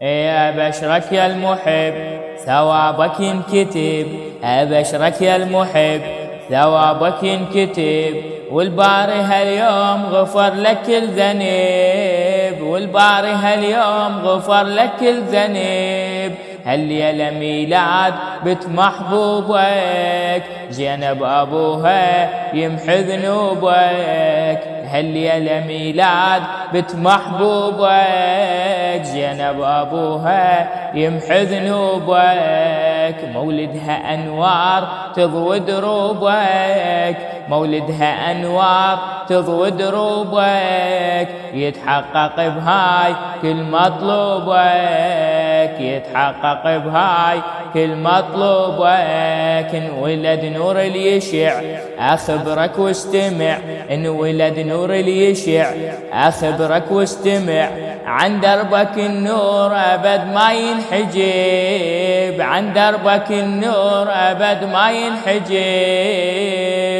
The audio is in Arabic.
أبشرك يا المحب ثوابك ينكتب، أبشرك يا المحب ثوابك ينكتب، والباري هاليوم غفر لك كل ذنب، والباري هاليوم غفر لك كل ذنب. هالليلة ميلاد بنت محبوبك، زينب أبوها يمحي ذنوبك. هالليلة ميلاد بنت محبوبك، زينب أبوها يمحي ذنوبك. مولدها أنوار تضوي دروبك، مولدها أنوار تضوي دروبك، يتحقق بهاي كل مطلوبك، يتحقق بهاي كل مطلوبك. انولد نور اليشع أخبرك واستمع، انولد نور اليشع أخبرك واستمع، عن دربك النور أبد ما ينحجب، عن دربك النور أبد ما ينحجب.